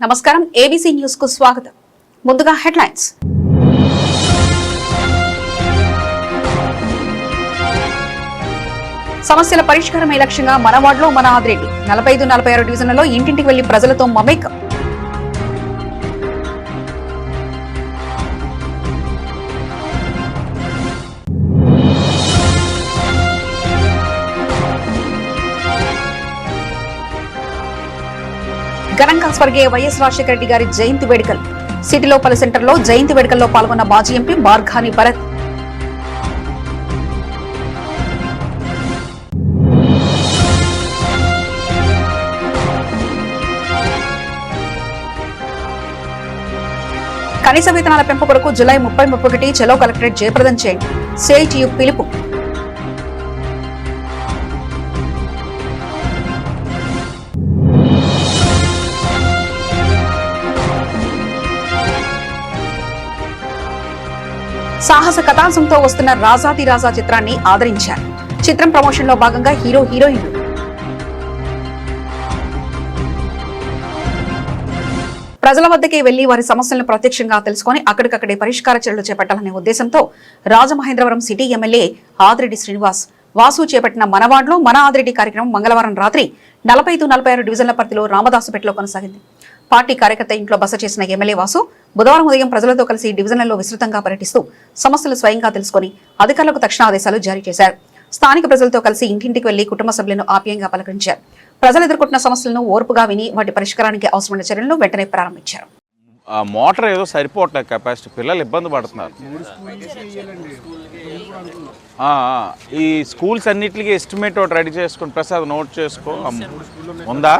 నమస్కారం ABC news కు స్వాగతం. ముందుగా హెడ్లైన్స్. సమస్యల పరిష్కారమే లక్ష్యంగా మన వార్డులో మన ఆదిరెడ్డి 45-46 డివిజన్లలో ఇంటింటికి వెళ్లి ప్రజలతో మమేకం. ఘనంగా స్వర్గీయ వైఎస్ రాజశేఖర రెడ్డి గారి జయంతి వేడుకలు. సిటీలో పలు సెంటర్లో జయంతి వేడుకల్లో పాల్గొన్న మాజీ ఎంపీ మార్గాని భరత్. కనీస వేతనాల పెంపు కొరకు జూలై 30-31 చెలో కలెక్టరేట్ జయప్రదం చేయండి. సిఐటియు పిలుపు. సాహస కథాంశంతో వస్తున్న రాజాది రాజా చిత్రాన్ని ఆదరించారు. చిత్రం ప్రమోషన్ లో భాగంగా హీరోయిన్లు ప్రజల వద్దకే వెళ్లి వారి సమస్యలను ప్రత్యక్షంగా తెలుసుకుని అక్కడికక్కడే పరిష్కార చర్యలు చేపట్టాలనే ఉద్దేశంతో రాజమహేంద్రవరం సిటీ ఎమ్మెల్యే ఆదిరెడ్డి శ్రీనివాస్ వాసు చేపట్టిన మన వార్డులో మన ఆదిరెడ్డి కార్యక్రమం మంగళవారం రాత్రి 45-46 డివిజన్ల పరిధిలో రామదాసుపేటలో కొనసాగింది. పార్టీ కార్యకర్త ఇంట్లో బస చేసిన ఎమ్మెల్యే వాసు బుధవారం ఉదయం ప్రజలతో కలిసి డివిజన్లలో విస్తృతంగా పర్యటిస్తూ సమస్యలు స్వయంగా తెలుసుకుని అధికారులకు తక్షణ ఆదేశాలు జారీ చేశారు. స్థానిక ప్రజలతో కలిసి ఇంటింటికి వెళ్లి కుటుంబ సభ్యులను ఆప్యాయంగా పలకరించారు. ప్రజలు ఎదుర్కొంటున్న సమస్యలను ఓర్పుగా విని వాటి పరిష్కారానికి అవసరమైన చర్యలను వెంటనే ప్రారంభించారు. మోటార్ ఏదో సరిపోవట్లేదు, కెపాసిటీ పిల్లలు ఇబ్బంది పడుతున్నారు. ఈ స్కూల్స్ అన్నిటికీ ఎస్టిమేట్ ఒకటి రెడీ చేసుకుని ప్రసాద్ నోట్ చేసుకో ఉందా.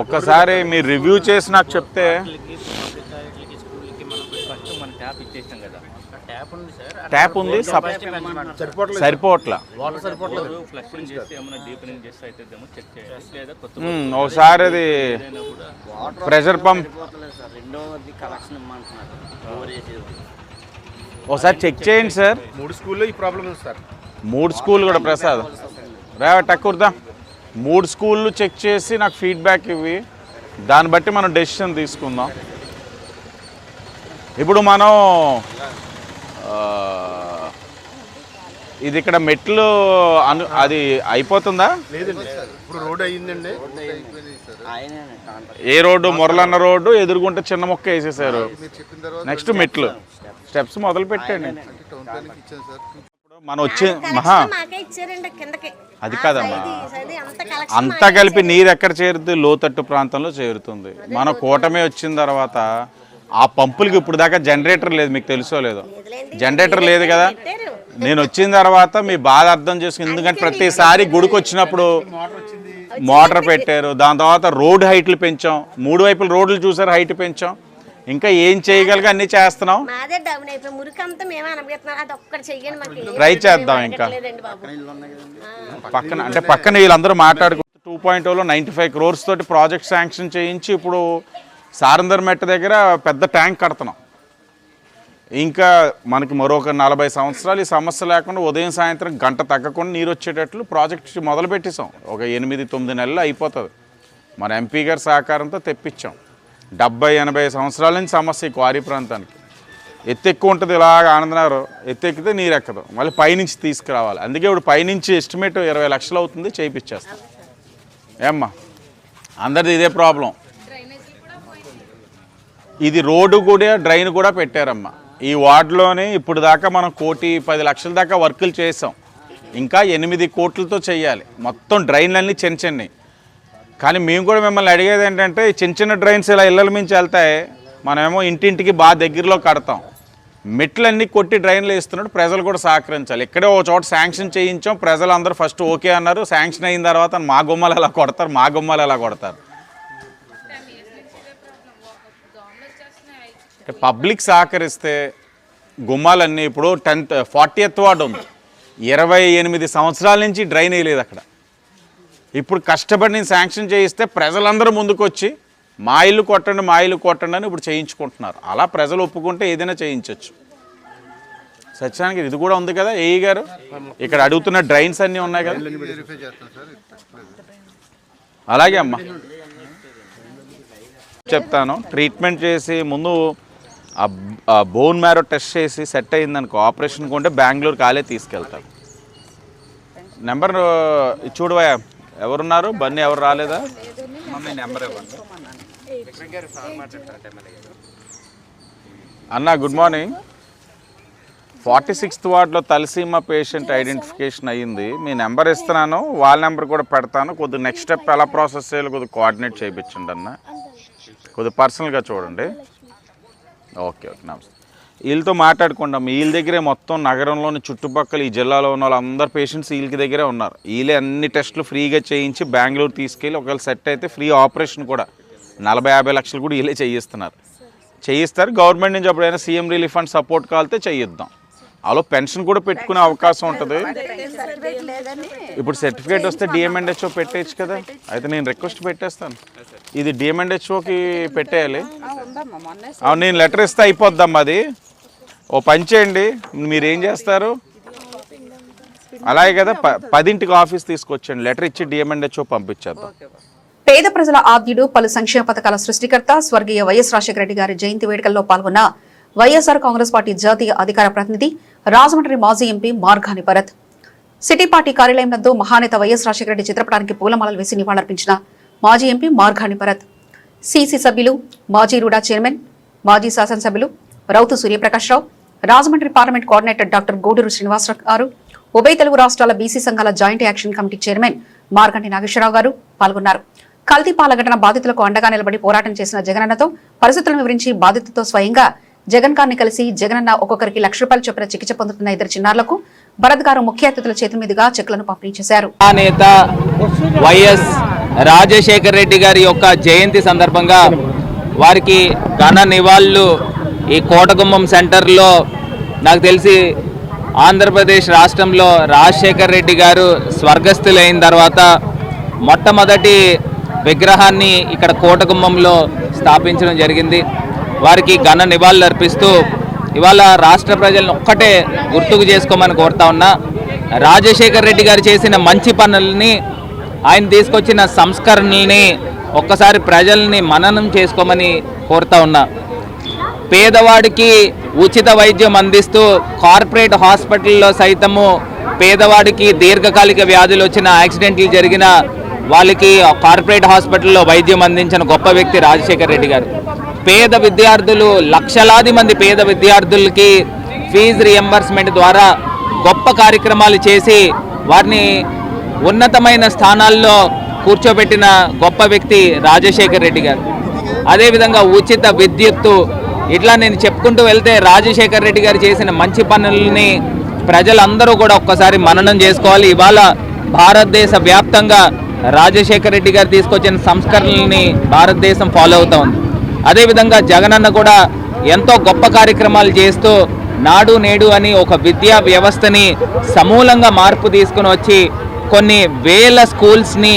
ఒక్కసారి మీరు రివ్యూ చేసి నాకు చెప్తే. ట్యాప్ ఉంది సరిపోవట్లా. ఒకసారి అది ప్రెషర్ పంప్ ఒకసారి చెక్ చేయండి సార్. 3 స్కూల్లో ఈ ప్రాబ్లం ఉంది సార్. 3 స్కూల్ కూడా ప్రసాద్ టక్కుర్దా 3 స్కూళ్ళు చెక్ చేసి నాకు ఫీడ్బ్యాక్ ఇవ్వి, దాన్ని బట్టి మనం డెసిషన్ తీసుకుందాం. ఇప్పుడు మనం ఇది ఇక్కడ మెట్లు అది అయిపోతుందా? ఇప్పుడు రోడ్డు అయ్యిందండి. ఏ రోడ్డు? మొరలన్న రోడ్డు ఎదురుగుంటే చిన్న మొక్క వేసేసారు. నెక్స్ట్ మెట్లు స్టెప్స్ మొదలు పెట్టండి. మనం వచ్చి అది కాదమ్మా, అంతా కలిపి నీరు ఎక్కడ చేరుతుంది? లోతట్టు ప్రాంతంలో చేరుతుంది. మన కూటమి వచ్చిన తర్వాత ఆ పంపులకి ఇప్పుడు దాకా జనరేటర్ లేదు, మీకు తెలుసో లేదో. జనరేటర్ లేదు కదా. నేను వచ్చిన తర్వాత మీ బాధ అర్థం చేసుకుని, ఎందుకంటే ప్రతిసారి గుడికి వచ్చినప్పుడు మోటార్ పెట్టారు. దాని తర్వాత రోడ్ హైట్లు పెంచాం, 3 వైపుల రోడ్లు చూసారు, హైట్ పెంచాం. ఇంకా ఏం చేయగలిగా అన్ని చేస్తున్నాం. ట్రై చేద్దాం. ఇంకా పక్కన అంటే పక్కన వీళ్ళందరూ మాట్లాడుకుంటూ 2.0లో 95 crores తోటి ప్రాజెక్ట్ శాంక్షన్ చేయించి ఇప్పుడు సారందర్ మెట్ట దగ్గర పెద్ద ట్యాంక్ కడుతున్నాం. ఇంకా మనకి మరొక 40 సంవత్సరాలు ఈ సమస్య లేకుండా ఉదయం సాయంత్రం గంట తగ్గకుండా నీరు వచ్చేటట్లు ప్రాజెక్ట్ మొదలు పెట్టేసాం. ఒక 8-9 నెలలు అయిపోతుంది. మన ఎంపీ గారి సహకారంతో తెప్పించాం. 70-80 సంవత్సరాల నుంచి సమస్య ఈ క్వారీ ప్రాంతానికి. ఎక్కువ ఉంటుంది, ఇలాగ ఆనందనగర్ ఎక్కితే నీరు ఎక్కదు, మళ్ళీ పైనుంచి తీసుకురావాలి. అందుకే ఇప్పుడు పైనుంచి ఎస్టిమేట్ 20 లక్షలు అవుతుంది, చేయించేస్తాం. ఏమ్మా అందరిది ఇదే ప్రాబ్లం. ఇది రోడ్డు కూడా డ్రైన్ కూడా పెట్టారమ్మా ఈ వార్డులోనే. ఇప్పుడు దాకా మనం 1,10,00,000 దాకా వర్కులు చేసాం. ఇంకా 8 కోట్లతో చేయాలి మొత్తం. డ్రైన్లన్నీ చిన్న. కానీ మేము కూడా మిమ్మల్ని అడిగేది ఏంటంటే, చిన్న డ్రైన్స్ ఇలా ఇళ్ళల మించి వెళ్తాయి, మనమేమో ఇంటింటికి బాగా దగ్గరలో కడతాం. మెట్లన్నీ కొట్టి డ్రైన్లు వేస్తున్నాడు. ప్రజలు కూడా సహకరించాలి. ఇక్కడే ఒక చోట శాంక్షన్ చేయించాం, ప్రజలు అందరూ ఫస్ట్ ఓకే అన్నారు. శాంక్షన్ అయిన తర్వాత మా గుమ్మాలు ఎలా కొడతారు. పబ్లిక్ సహకరిస్తే గుమ్మాలన్నీ. ఇప్పుడు 40th వార్డు ఉంది, 28 సంవత్సరాల నుంచి డ్రైన్ వేయలేదు అక్కడ. ఇప్పుడు కష్టపడి నేను శాంక్షన్ చేయిస్తే ప్రజలందరూ ముందుకు వచ్చి మా ఇల్లు కొట్టండి అని ఇప్పుడు చేయించుకుంటున్నారు. అలా ప్రజలు ఒప్పుకుంటే ఏదైనా చేయించవచ్చు. సత్యానికి ఇది కూడా ఉంది కదా ఏఈ గారు, ఇక్కడ అడుగుతున్న డ్రైన్స్ అన్నీ ఉన్నాయి కదా. అలాగే అమ్మా చెప్తాను, ట్రీట్మెంట్ చేసి ముందు బోన్ మ్యారో టెస్ట్ చేసి సెట్ అయిందనుకో ఆపరేషన్ కొంటే బెంగళూరు కాలే తీసుకెళ్తారు. నెంబర్ చూడవా, ఎవరున్నారు బన్నీ, ఎవరు రాలేదా? అన్న గుడ్ మార్నింగ్. 46th వార్డులో తలసీమా పేషెంట్ ఐడెంటిఫికేషన్ అయ్యింది. మీ నెంబర్ ఇస్తున్నాను, వాళ్ళ నెంబర్ కూడా పెడతాను. కొద్దిగా నెక్స్ట్ స్టెప్ ఎలా ప్రాసెస్ చేయాలో కొద్దిగా కోఆర్డినేట్ చేయించండి అన్న, కొద్దిగా పర్సనల్గా చూడండి. ఓకే ఓకే నమస్తే. వీళ్ళతో మాట్లాడుకుంటాం. వీళ్ళ దగ్గరే మొత్తం నగరంలోని చుట్టుపక్కల ఈ జిల్లాలో ఉన్న వాళ్ళందరూ పేషెంట్స్ వీళ్ళకి దగ్గరే ఉన్నారు. వీళ్ళే అన్ని టెస్టులు ఫ్రీగా చేయించి బెంగళూరు తీసుకెళ్ళి ఒకవేళ సెట్ అయితే ఫ్రీ ఆపరేషన్ కూడా 40-50 లక్షలు కూడా వీళ్ళే చేయిస్తారు. గవర్నమెంట్ నుంచి ఎప్పుడైనా సీఎం రిలీఫ్ ఫండ్ సపోర్ట్ కాలితే చేయిద్దాం. అలా పెన్షన్ కూడా పెట్టుకునే అవకాశం ఉంటుంది. ఇప్పుడు సర్టిఫికేట్ వస్తే డిఎంఎన్హెచ్ఓ పెట్టేయచ్చు కదా. అయితే నేను రిక్వెస్ట్ పెట్టేస్తాను, ఇది డిఎంఎన్హెచ్ఓకి పెట్టేయాలి. నేను లెటర్ ఇస్తే అయిపోద్దమ్మా. అది ఓ పని చేయండి, మీరేం చేస్తారు అలాగే కదా 10ంటికి ఆఫీస్ తీసుకొచ్చండి, లెటర్ ఇచ్చి డిఎంఎన్హెచ్ఓ పంపించేద్దాం. పేద ప్రజల ఆద్యుడు, పలు సంక్షేమ పథకాల సృష్టికర్త స్వర్గీయ వైఎస్ రాజశేఖర రెడ్డి గారి జయంతి వేడుకల్లో పాల్గొన్న వైఎస్ఆర్ కాంగ్రెస్ పార్టీ జాతీయ అధికార ప్రతినిధి రాజమండ్రి మాజీ MP Margani Bharat city party కార్యాలయం నందు మహానేత వైఎస్ రాజశేఖర రెడ్డి చిత్రపటానికి పూలమాలలు వేసి నివాళులర్పించిన మాజీ ఎంపీ మార్గాని భరత్, సిసి సభ్యులు, మాజీ రూడా చైర్మన్, మాజీ శాసనసభ్యులు Rautu Suryaprakash Rao, Rajahmundry parliament coordinator doctor Guduru Srinivasa Rao గారు, ఉభయ తెలుగు రాష్ట్రాల బీసీ సంఘాల joint action committee chairman Marganti Nageswara Rao గారు పాల్గొన్నారు. కల్తీ పాల ఘటన బాధితులకు అండగా నిలబడి పోరాటం చేసిన జగనన్నతో పరిస్థితులను వివరించి బాధితులతో స్వయంగా జగన్ గారిని కలిసి జగనన్న ఒక్కొక్కరికి ₹1,00,000 చొప్పున చికిత్స పొందుతున్న 2 చిన్నారులకు భరత్ గారు ముఖ్య అతిథుల చేతుల మీదుగా చెక్లను పంపిణీ చేశారు. నేత వైఎస్ రాజశేఖర రెడ్డి గారి యొక్క జయంతి సందర్భంగా వారికి ఘన నివాళులు ఈ కోటగుమ్మం సెంటర్లో, నాకు తెలిసి ఆంధ్రప్రదేశ్ రాష్ట్రంలో రాజశేఖర రెడ్డి గారు స్వర్గస్థులైన తర్వాత మొట్టమొదటి విగ్రహాన్ని ఇక్కడ కోటగుమ్మంలో స్థాపించడం జరిగింది. వారికి ఘన నివాళులు అర్పిస్తూ ఇవాళ రాష్ట్ర ప్రజలను ఒక్కటే గుర్తుకు చేసుకోమని కోరుతా ఉన్నా. రాజశేఖర రెడ్డి గారు చేసిన మంచి పనుల్ని, ఆయన తీసుకొచ్చిన సంస్కరణల్ని ఒక్కసారి ప్రజల్ని మననం చేసుకోమని కోరుతా ఉన్నా. పేదవాడికి ఉచిత వైద్యం అందిస్తూ కార్పొరేట్ హాస్పిటల్లో సైతము పేదవాడికి దీర్ఘకాలిక వ్యాధులు వచ్చిన, యాక్సిడెంట్లు జరిగిన వాళ్ళకి కార్పొరేట్ హాస్పిటల్లో వైద్యం అందించిన గొప్ప వ్యక్తి రాజశేఖర రెడ్డి గారు. పేద విద్యార్థులు, లక్షలాది మంది పేద విద్యార్థులకి ఫీజు రియంబర్స్మెంట్ ద్వారా గొప్ప కార్యక్రమాలు చేసి వారిని ఉన్నతమైన స్థానాల్లో కూర్చోబెట్టిన గొప్ప వ్యక్తి రాజశేఖర రెడ్డి గారు. అదేవిధంగా ఉచిత విద్యుత్తు, ఇట్లా నేను చెప్పుకుంటూ వెళ్తే రాజశేఖర రెడ్డి గారు చేసిన మంచి పనులని ప్రజలందరూ కూడా ఒక్కసారి మననం చేసుకోవాలి. ఇవాళ భారతదేశ వ్యాప్తంగా రాజశేఖర రెడ్డి గారు తీసుకొచ్చిన సంస్కరణల్ని భారతదేశం ఫాలో అవుతూ ఉంది. అదేవిధంగా జగనన్న కూడా ఎంతో గొప్ప కార్యక్రమాలు చేస్తూ నాడు నేడు అని ఒక విద్యా వ్యవస్థని సమూలంగా మార్పు తీసుకుని వచ్చి కొన్ని వేల స్కూల్స్ని,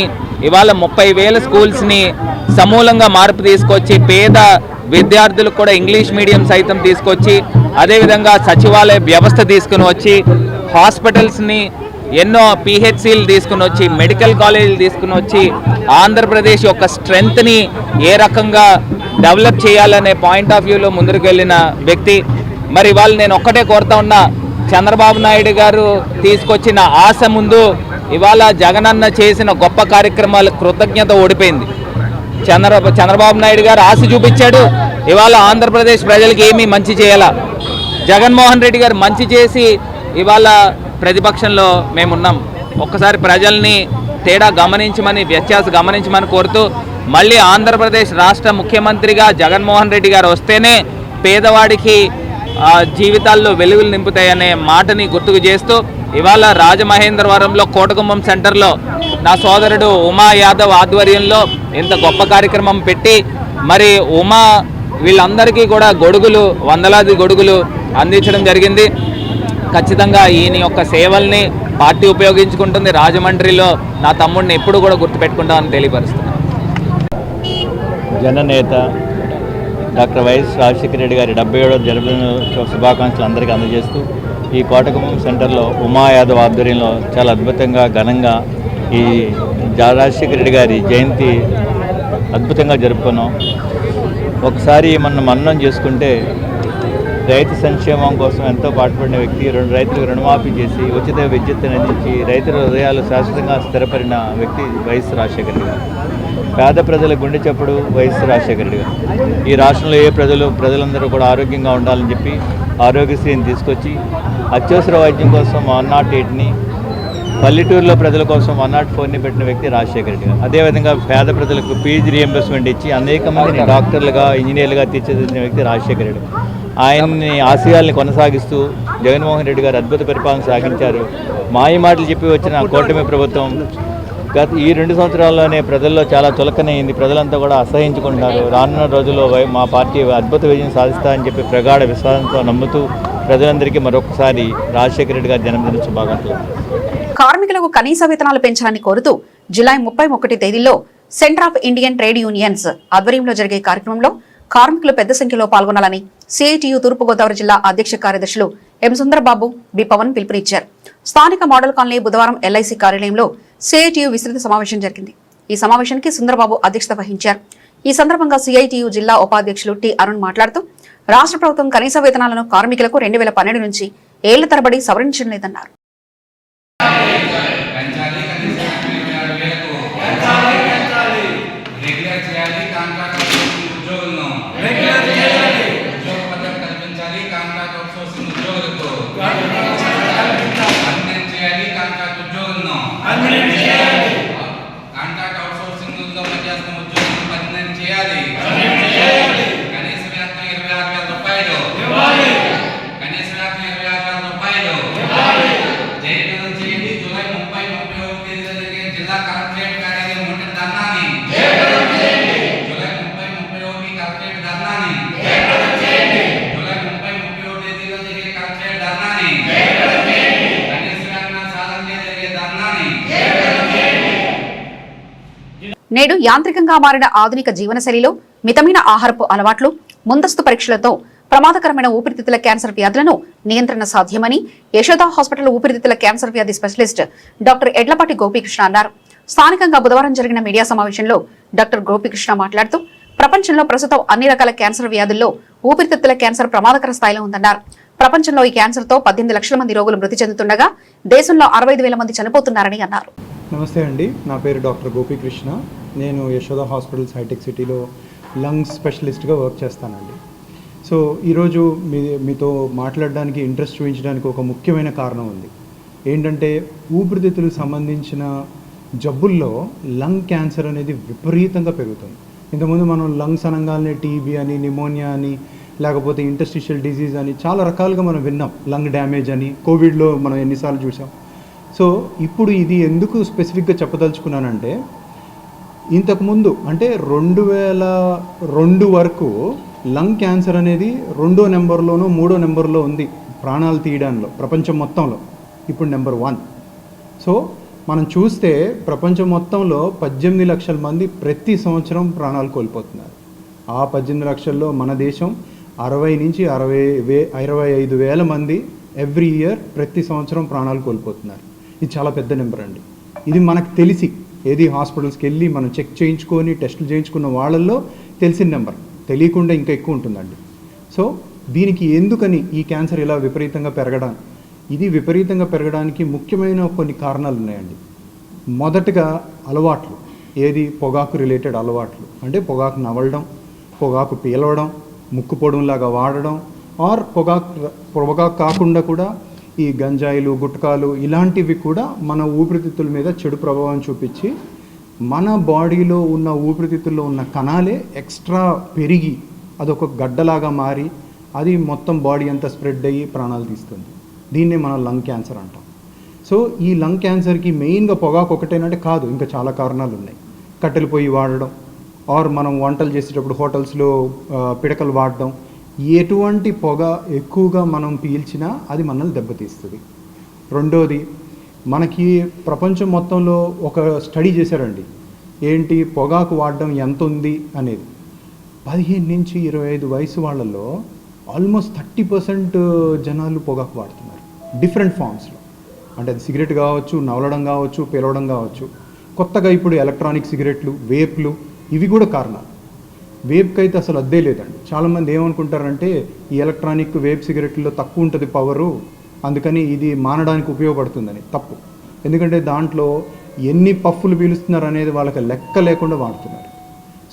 ఇవాళ 30,000 స్కూల్స్ని సమూలంగా మార్పు తీసుకొచ్చి పేద విద్యార్థులకు కూడా ఇంగ్లీష్ మీడియం సైతం తీసుకొచ్చి, అదేవిధంగా సచివాలయ వ్యవస్థ తీసుకుని వచ్చి హాస్పిటల్స్ని, ఎన్నో పిహెచ్సిలు తీసుకుని వచ్చి, మెడికల్ కాలేజీలు తీసుకుని వచ్చి ఆంధ్రప్రదేశ్ యొక్క స్ట్రెంగ్త్ని ఏ రకంగా డెవలప్ చేయాలనే పాయింట్ ఆఫ్ వ్యూలో ముందుకు వెళ్ళిన వ్యక్తి. మరి ఇవాళ నేను ఒక్కటే కోరుతా ఉన్నా, చంద్రబాబు నాయుడు గారు తీసుకొచ్చిన ఆశ ముందు ఇవాళ జగనన్న చేసిన గొప్ప కార్యక్రమాల కృతజ్ఞత ఓడిపోయింది. చంద్రబాబు నాయుడు గారు ఆశ చూపించాడు, ఇవాళ ఆంధ్రప్రదేశ్ ప్రజలకి ఏమీ మంచి చేయాలా. జగన్మోహన్ రెడ్డి గారు మంచి చేసి ఇవాళ ప్రతిపక్షంలో మేమున్నాం. ఒక్కసారి ప్రజల్ని తేడా గమనించమని, వ్యత్యాసం గమనించమని కోరుతూ, మళ్ళీ ఆంధ్రప్రదేశ్ రాష్ట్ర ముఖ్యమంత్రిగా జగన్మోహన్ రెడ్డి గారు వస్తేనే పేదవాడికి జీవితాల్లో వెలుగులు నింపుతాయనే మాటని గుర్తుకు చేస్తూ ఇవాళ రాజమహేంద్రవరంలో కోటగుమ్మం సెంటర్లో నా సోదరుడు ఉమా యాదవ్ ఆధ్వర్యంలో ఇంత గొప్ప కార్యక్రమం పెట్టి మరి ఉమా వీళ్ళందరికీ కూడా గొడుగులు, వందలాది గొడుగులు అందించడం జరిగింది. ఖచ్చితంగా ఈయన యొక్క సేవల్ని పార్టీ ఉపయోగించుకుంటుంది. రాజమండ్రిలో నా తమ్ముడిని ఎప్పుడు కూడా గుర్తుపెట్టుకుంటామని తెలియపరుస్తున్నాను. జననేత డాక్టర్ వైఎస్ రాజశేఖర రెడ్డి గారి 77వ జన్మదిన శుభాకాంక్షలు అందరికీ అందజేస్తూ ఈ కోటగుమ్మం సెంటర్లో ఉమా యాదవ్ ఆధ్వర్యంలో చాలా అద్భుతంగా ఘనంగా ఈ రాజశేఖర రెడ్డి గారి జయంతి అద్భుతంగా జరుపుకున్నాం. ఒకసారి మనం మననం చేసుకుంటే రైతు సంక్షేమం కోసం ఎంతో పాటుపడిన వ్యక్తి, రైతులకు రుణమాఫీ చేసి ఉచిత విద్యుత్ అందించి రైతుల హృదయాలు శాశ్వతంగా స్థిరపడిన వ్యక్తి వైఎస్ రాజశేఖర రెడ్డి గారు. పేద ప్రజల గుండె చప్పుడు వైఎస్ రాజశేఖర రెడ్డి గారు. ఈ రాష్ట్రంలో ఏ ప్రజలందరూ కూడా ఆరోగ్యంగా ఉండాలని చెప్పి ఆరోగ్యశ్రీని తీసుకొచ్చి అత్యవసర వైద్యం కోసం 108ని, పల్లెటూరులో ప్రజల కోసం 104ని పెట్టిన వ్యక్తి రాజశేఖర రెడ్డి గారు. అదేవిధంగా పేద ప్రజలకు ఫీజు రియంబర్స్మెంట్ ఇచ్చి అనేక మందిని డాక్టర్లుగా, ఇంజనీర్లుగా తీర్చిదిద్దిన వ్యక్తి రాజశేఖర రెడ్డి. ఆయన్ని ఆశయాల్ని కొనసాగిస్తూ జగన్మోహన్ రెడ్డి గారు అద్భుత పరిపాలన సాగించారు. మాయ మాటలు చెప్పి వచ్చిన కూటమి ప్రభుత్వం గత ఈ 2 సంవత్సరాల్లోనే ప్రజల్లో చాలా చులకనైంది. ప్రజలంతా కూడా అసహించుకుంటున్నారు. రానున్న రోజుల్లో మా పార్టీ అద్భుత విజయం సాధిస్తారని చెప్పి ప్రగాఢ విశ్వాసంతో నమ్ముతూ ప్రజలందరికీ మరొకసారి రాజశేఖర రెడ్డి గారి జన్మదిన శుభాకాంక్షలు. కార్మికులకు కనీస వేతనాలు పెంచాలని కోరుతూ జూలై 31 తేదీలో Centre of Indian Trade Unions ఆధ్వర్యంలో జరిగే కార్యక్రమంలో కార్మికులు పెద్ద సంఖ్యలో పాల్గొనాలని సిఐటియు తూర్పుగోదావరి జిల్లా అధ్యక్ష కార్యదర్శులు ఎం సుందరబాబు, బి పవన్ పిలుపునిచ్చారు. స్థానిక మోడల్ కాలనీ బుధవారం ఎల్ఐసి కార్యాలయంలో సిఐటియు విస్తృత సమావేశం జరిగింది. ఈ సమావేశానికి సుందరబాబు అధ్యక్షత వహించారు. ఈ సందర్భంగా సిఐటియు జిల్లా ఉపాధ్యక్షులు టి అరుణ్ మాట్లాడుతూ రాష్ట్ర ప్రభుత్వం కనీస వేతనాలను కార్మికులకు 2012 నుంచి ఏళ్ల తరబడి సవరించడం లేదన్నారు. నేడు యాంత్రికంగా మారిన ఆధునిక జీవనశైలిలో మితమైన ఆహారపు అలవాట్లు, ముందస్తు పరీక్షలతో ప్రమాదకరమైన ఊపిరితిత్తుల క్యాన్సర్ వ్యాధులను నియంత్రణ సాధ్యమని యశోద హాస్పిటల్ ఊపిరితిత్తుల క్యాన్సర్ వ్యాధి స్పెషలిస్ట్ డాక్టర్ ఎడ్లపాటి గోపీకృష్ణ అన్నారు. స్థానికంగా బుధవారం జరిగిన మీడియా సమావేశంలో డాక్టర్ గోపీకృష్ణ మాట్లాడుతూ ప్రపంచంలో ప్రస్తుతం అన్ని రకాల క్యాన్సర్ వ్యాధుల్లో ఊపిరితిత్తుల క్యాన్సర్ ప్రమాదకర స్థాయిలో ఉందన్నారు. ప్రపంచంలో ఈ క్యాన్సర్తో 18 లక్షల మంది రోగులు మృతి చెందుతుండగా దేశంలో 65,000 మంది చనిపోతున్నారని అన్నారు. నమస్తే అండి, నా పేరు డాక్టర్ గోపీకృష్ణ. నేను యశోద హాస్పిటల్స్ హైటెక్ సిటీలో లంగ్స్ స్పెషలిస్ట్గా వర్క్ చేస్తానండి. సో ఈరోజు మీతో మాట్లాడడానికి ఇంట్రెస్ట్ చూపించడానికి ఒక ముఖ్యమైన కారణం ఉంది. ఏంటంటే ఊపిరితిత్తులకు సంబంధించిన జబ్బుల్లో లంగ్ క్యాన్సర్ అనేది విపరీతంగా పెరుగుతుంది. ఇంతకుముందు మనం లంగ్స్ అనగానే టీబీ అని, నిమోనియా అని, లేకపోతే ఇంటర్స్టిషియల్ డిజీజ్ అని చాలా రకాలుగా మనం విన్నాం. లంగ్ డ్యామేజ్ అని కోవిడ్లో మనం ఎన్నిసార్లు చూసాం. సో ఇప్పుడు ఇది ఎందుకు స్పెసిఫిక్గా చెప్పదలుచుకున్నానంటే, ఇంతకుముందు అంటే 2002 వరకు లంగ్ క్యాన్సర్ అనేది 2వ నెంబర్లోనూ 3వ నెంబర్లో ఉంది ప్రాణాలు తీయడంలో ప్రపంచం మొత్తంలో. ఇప్పుడు నెంబర్ 1. సో మనం చూస్తే ప్రపంచం మొత్తంలో 18 లక్షల మంది ప్రతి సంవత్సరం ప్రాణాలు కోల్పోతున్నారు. ఆ 18 లక్షల్లో మన దేశం 60 నుంచి 65 వేల మంది ఎవ్రీ ఇయర్ ప్రతి సంవత్సరం ప్రాణాలు కోల్పోతున్నారు. ఇది చాలా పెద్ద నెంబర్ అండి. ఇది మనకు తెలిసి హాస్పిటల్స్కి వెళ్ళి మనం చెక్ చేయించుకొని టెస్టులు చేయించుకున్న వాళ్ళల్లో తెలిసిన నెంబర్, తెలియకుండా ఇంకా ఎక్కువ ఉంటుందండి. సో దీనికి ఎందుకని ఈ క్యాన్సర్ ఇలా విపరీతంగా విపరీతంగా పెరగడానికి ముఖ్యమైన కొన్ని కారణాలు ఉన్నాయండి. మొదటగా అలవాట్లు, పొగాకు రిలేటెడ్ అలవాట్లు. అంటే పొగాకు నవలడం, పొగాకు పీలవడం, ముక్కు పొడంలాగా వాడడం, ఆర్ పొగాకు కాకుండా కూడా ఈ గంజాయిలు, గుట్కాలు ఇలాంటివి కూడా మన ఊపిరితిత్తుల మీద చెడు ప్రభావం చూపించి మన బాడీలో ఉన్న ఊపిరితిత్తుల్లో ఉన్న కణాలే ఎక్స్ట్రా పెరిగి అదొక గడ్డలాగా మారి అది మొత్తం బాడీ అంతా స్ప్రెడ్ అయ్యి ప్రాణాలు తీస్తుంది. దీన్నే మనం లంగ్ క్యాన్సర్ అంటాం. సో ఈ లంగ్ క్యాన్సర్కి మెయిన్గా పొగాకు ఒకటేనంటే కాదు, ఇంకా చాలా కారణాలు ఉన్నాయి. కట్టెలు పొయ్యి వాడడం, ఆర్ మనం వంటలు చేసేటప్పుడు హోటల్స్లో పిడకలు వాడడం, ఎటువంటి పొగ ఎక్కువగా మనం పీల్చినా అది మనల్ని దెబ్బతీస్తుంది. రెండోది, మనకి ప్రపంచం మొత్తంలో ఒక స్టడీ చేశారండి. పొగాకు వాడడం ఎంత ఉంది అనేది. 15 నుంచి 25 వయసు వాళ్ళల్లో ఆల్మోస్ట్ 30% జనాలు పొగాకు వాడుతున్నారు. డిఫరెంట్ ఫామ్స్లో. అంటే అది సిగరెట్ కావచ్చు, నవలడం కావచ్చు, పేలవడం కావచ్చు. కొత్తగా ఇప్పుడు ఎలక్ట్రానిక్ సిగరెట్లు, వేప్లు, ఇవి కూడా కారణాలు. వేప్కి అయితే అసలు అద్దే లేదండి. చాలామంది ఏమనుకుంటారంటే ఈ ఎలక్ట్రానిక్ వేప్ సిగరెట్లో తక్కువ ఉంటుంది పవరు, అందుకని ఇది మానడానికి ఉపయోగపడుతుందని. తప్పు. ఎందుకంటే దాంట్లో ఎన్ని పఫ్ఫులు పీలుస్తున్నారు అనేది వాళ్ళకి లెక్క లేకుండా వాడుతున్నారు.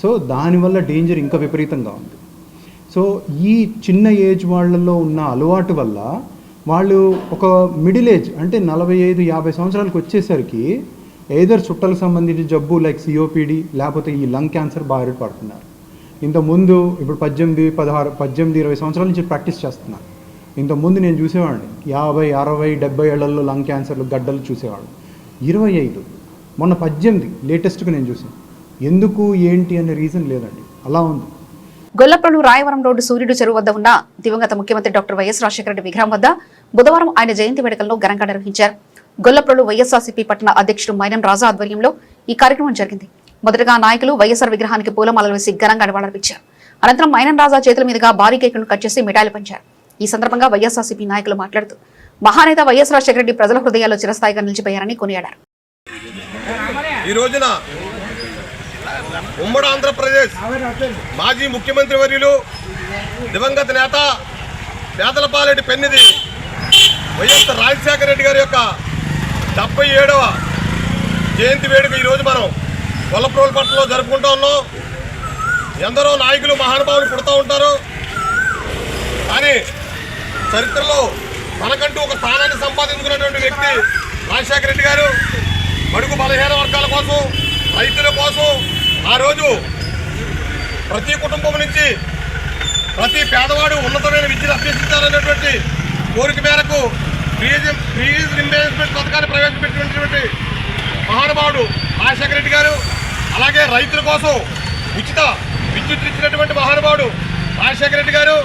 సో దానివల్ల డేంజర్ ఇంకా విపరీతంగా ఉంది. సో ఈ చిన్న ఏజ్ వాళ్ళల్లో ఉన్న అలవాటు వల్ల వాళ్ళు ఒక మిడిల్ ఏజ్ అంటే 45-50 సంవత్సరాలకు వచ్చేసరికి ఏదర్ చుట్టలకు సంబంధించిన జబ్బు లైక్ సిఓపిడి లేకపోతే ఈ లంగ్ క్యాన్సర్ బారిన పడుతున్నారు. ఇంతకుముందు ఇప్పుడు 18-20 సంవత్సరాల నుంచి ప్రాక్టీస్ చేస్తున్నాను. ఇంతకుముందు నేను చూసేవాడిని 50, 60, 70 ఏళ్లలో లంగ్ క్యాన్సర్లు గడ్డలు చూసేవాడు. 25, మొన్న 18 లేటెస్ట్గా నేను చూసాను. ఎందుకు ఏంటి అనే రీజన్ లేదండి, అలా ఉంది. గొల్లప్రోలు రాయవరం రోడ్డు సూర్యుడు చెరువు వద్ద ఉన్న దివంగత ముఖ్యమంత్రి డాక్టర్ వైఎస్ రాజశేఖర రెడ్డి విగ్రహం వద్ద బుధవారం ఆయన జయంతి వేడుకల్లో ఘనంగా నిర్వహించారు. గొల్లప్రోలు వైఎస్ఆర్సీపీ పట్టణ అధ్యక్షుడు మైనం రాజా ఆధ్వర్యంలో ఈ కార్యక్రమం జరిగింది. మొదటగా నాయకులు వైఎస్ఆర్ విగ్రహానికి పూలమాలలు వేసి ఘనంగా నివాళులర్పించారు. అనంతరం మైనం రాజా చేతుల మీదుగా భారీ కేకులను కట్ చేసి మిఠాయిలు పంచారు. ఈ సందర్భంగా వైఎస్ఆర్సీపీ నాయకులు మాట్లాడుతూ మహానేత వైఎస్ రాజశేఖర రెడ్డి ప్రజల హృదయాల్లో చిరస్థాయిగా నిలిచిపోయారని కొనియాడారు. ఈ రోజున ఉమ్మడి ఆంధ్రప్రదేశ్ మాజీ ముఖ్యమంత్రి వర్యులు దివంగత నేత పేదలపాలెటి పెన్నిది వైఎస్ రాజశేఖర రెడ్డి గారి యొక్క 77వ జయంతి వేడుక ఈరోజు మనం గొల్లప్రోలు పట్టణంలో జరుపుకుంటూ ఉన్నాం. ఎందరో నాయకులు మహానుభావులు పుడుతూ ఉంటారు, కానీ చరిత్రలో మనకంటూ ఒక స్థానాన్ని సంపాదించుకున్నటువంటి వ్యక్తి రాజశేఖర రెడ్డి గారు. బడుగు బలహీన వర్గాల కోసం, రైతుల కోసం ఆ రోజు ప్రతి కుటుంబం నుంచి ప్రతి పేదవాడు ఉన్నతమైన విద్యను అభ్యసించాలనేటువంటి కోరిక మేరకు ఫీజు రింబర్స్మెంట్ పథకాన్ని ప్రవేశపెట్టినటువంటి మహానుభావుడు రాజశేఖర రెడ్డి గారు. అలాగే రైతుల కోసం ఉచిత విద్యుత్ ఇచ్చినటువంటి మహానుభావుడు రాజశేఖర రెడ్డి గారు.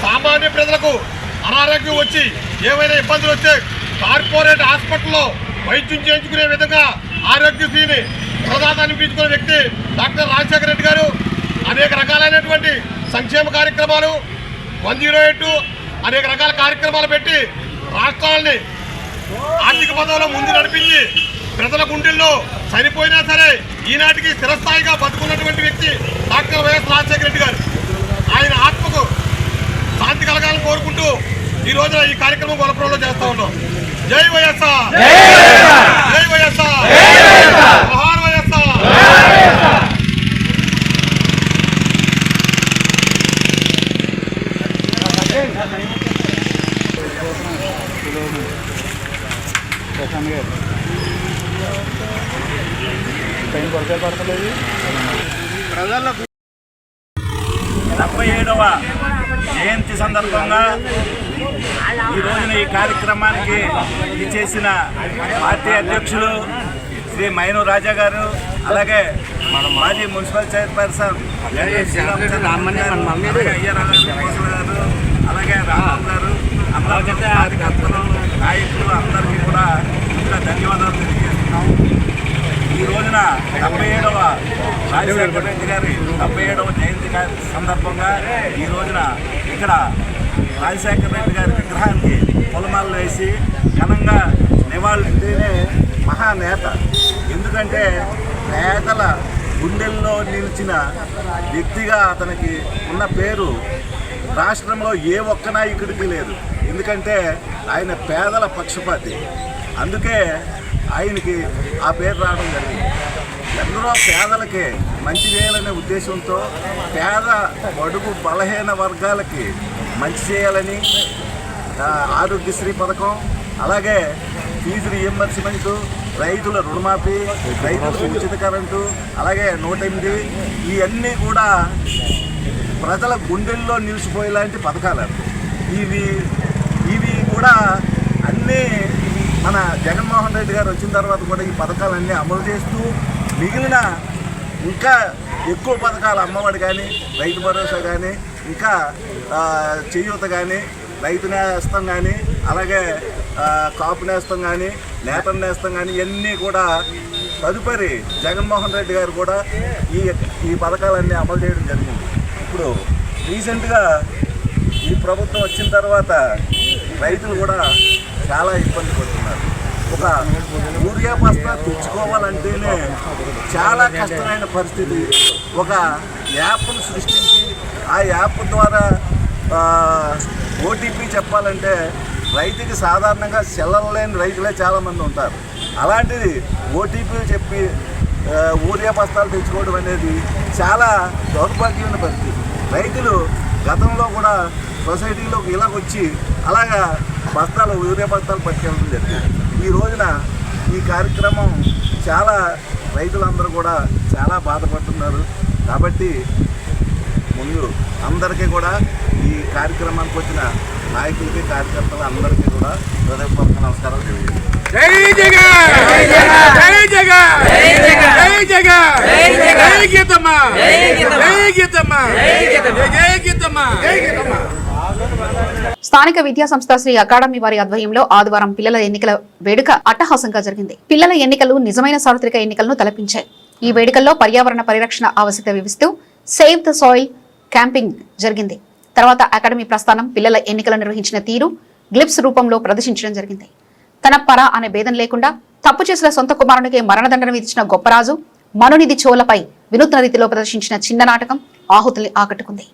సామాన్య ప్రజలకు అనారోగ్యం వచ్చి ఏమైనా ఇబ్బందులు వస్తే కార్పొరేట్ హాస్పిటల్లో వైద్యం చేయించుకునే విధంగా ఆరోగ్యశ్రీని ప్రదాత అనిపించుకునే వ్యక్తి డాక్టర్ రాజశేఖర రెడ్డి గారు. అనేక రకాలైనటువంటి సంక్షేమ కార్యక్రమాలు 108 అనేక రకాల కార్యక్రమాలు పెట్టి రాష్ట్రాలని ఆర్థిక పదంలో ముందు నడిపించి ప్రజల గుండెల్లో చనిపోయినా సరే ఈనాటికి స్థిరస్థాయిగా బతుకున్నటువంటి వ్యక్తి డాక్టర్ వైఎస్ రాజశేఖర రెడ్డి గారు. ఆయన ఆత్మకు శాంతి కలగాలని కోరుకుంటూ ఈ రోజున ఈ కార్యక్రమం గొల్లప్రోలులో చేస్తా ఉన్నాం. జై వైఎస్ఆర్, జై వైఎస్ఆర్, మహాన్ వైఎస్ఆర్. ప్రజలకు 77వ జయంతి సందర్భంగా ఈ రోజున ఈ కార్యక్రమానికి ఇచ్చేసిన పార్టీ అధ్యక్షులు శ్రీ మైను రాజా గారు, అలాగే మాజీ మున్సిపల్ చైర్పర్సన్ గారు, అలాగే రాఘవ్ గారు, అందరూ కార్యకర్తలు, నాయకులు అందరికీ కూడా ఇంకా ధన్యవాదాలు తెలియజేస్తున్నాం. ఈ రోజున 77వ రాజశేఖర రెడ్డి గారి 77వ జయంతి సందర్భంగా ఈ రోజున ఇక్కడ రాజశేఖర రెడ్డి గారి విగ్రహానికి పూలమాలలు వేసి ఘనంగా నివాళులతోనే మహానేత. ఎందుకంటే పేదల గుండెల్లో నిలిచిన వ్యక్తిగా అతనికి ఉన్న పేరు రాష్ట్రంలో ఏ ఒక్క నాయకుడికి లేదు. ఎందుకంటే ఆయన పేదల పక్షపాతి, అందుకే ఆయనకి ఆ పేరు రావడం జరిగింది. ఎందరో పేదలకి మంచి చేయాలనే ఉద్దేశంతో పేద బడుగు బలహీన వర్గాలకి మంచి చేయాలని ఆరోగ్యశ్రీ పథకం, అలాగే ఫీజు రీయింబర్స్మెంటు, రైతుల రుణమాఫీ, రైతులకు ఉచిత కరెంటు, అలాగే 108 ఇవన్నీ కూడా ప్రజల గుండెల్లో నిలిచిపోయేలాంటి పథకాలు. ఇవి కూడా అన్నీ మన జగన్మోహన్ రెడ్డి గారు వచ్చిన తర్వాత కూడా ఈ పథకాలన్నీ అమలు చేస్తూ మిగిలిన ఇంకా ఎక్కువ పథకాలు, అమ్మఒడి కానీ, రైతు భరోసా కానీ, ఇంకా చేయూత కానీ, రైతు నేస్తం కానీ, అలాగే కాపు నేస్తం కానీ, నేత నేస్తం కానీ ఇవన్నీ కూడా తదుపరి జగన్మోహన్ రెడ్డి గారు కూడా ఈ పథకాలన్నీ అమలు చేయడం జరిగింది. ఇప్పుడు రీసెంట్గా ఈ ప్రభుత్వం వచ్చిన తర్వాత రైతులు కూడా చాలా ఇబ్బంది పడుతున్నారు. ఒక యూరియా బస్తా తెచ్చుకోవాలంటేనే చాలా కష్టమైన పరిస్థితి. ఒక యాప్ను సృష్టించి ఆ యాప్ ద్వారా ఓటీపీ చెప్పాలంటే రైతుకి సాధారణంగా సెల్లలు లేని రైతులే చాలామంది ఉంటారు. అలాంటిది ఓటీపీ చెప్పి యూరియా బస్తాలు తెచ్చుకోవడం అనేది చాలా దౌర్భాగ్యమైన పరిస్థితి. రైతులు గతంలో కూడా సొసైటీలోకి ఇలాగొచ్చి అలాగా యూరియా బస్తాలు పట్టుకెళ్ళడం జరిగింది. ఈ రోజున ఈ కార్యక్రమం చాలా రైతులందరూ కూడా చాలా బాధపడుతున్నారు. కాబట్టి ముందు అందరికీ కూడా ఈ కార్యక్రమానికి వచ్చిన నాయకులకి కార్యకర్తలు అందరికీ కూడా హృదయపూర్వక నమస్కారాలు తెలియజేస్తాను. జై జగన్, జై జగన్, జై జగన్, జై గీతమ్మ, జై గీతమ్మ, జై గీతమ్మ, జై గీతమ్మ. స్థానిక విద్యా సంస్థ శ్రీ అకాడమీ వారి ఆధ్వర్యంలో ఆదివారం పిల్లల ఎన్నికల వేడుక అట్టహాసంగా జరిగింది. పిల్లల ఎన్నికలు నిజమైన సార్వత్రిక ఎన్నికలను తలపించాయి. ఈ వేడుకల్లో పర్యావరణ పరిరక్షణ ఆవశ్యకత వివరిస్తూ సేవ్ ద సాయిల్ క్యాంపింగ్ జరిగింది. తర్వాత అకాడమీ ప్రస్థానం, పిల్లల ఎన్నికలు నిర్వహించిన తీరు గ్లిప్స్ రూపంలో ప్రదర్శించడం జరిగింది. తన పర అనే భేదం లేకుండా తప్పు చేసిన సొంత కుమారునికి మరణదండన విధించిన గొప్పరాజు మనునిధి చోలపై వినూత్న రీతిలో ప్రదర్శించిన చిన్న నాటకం ఆహుతుల్ని ఆకట్టుకుంది.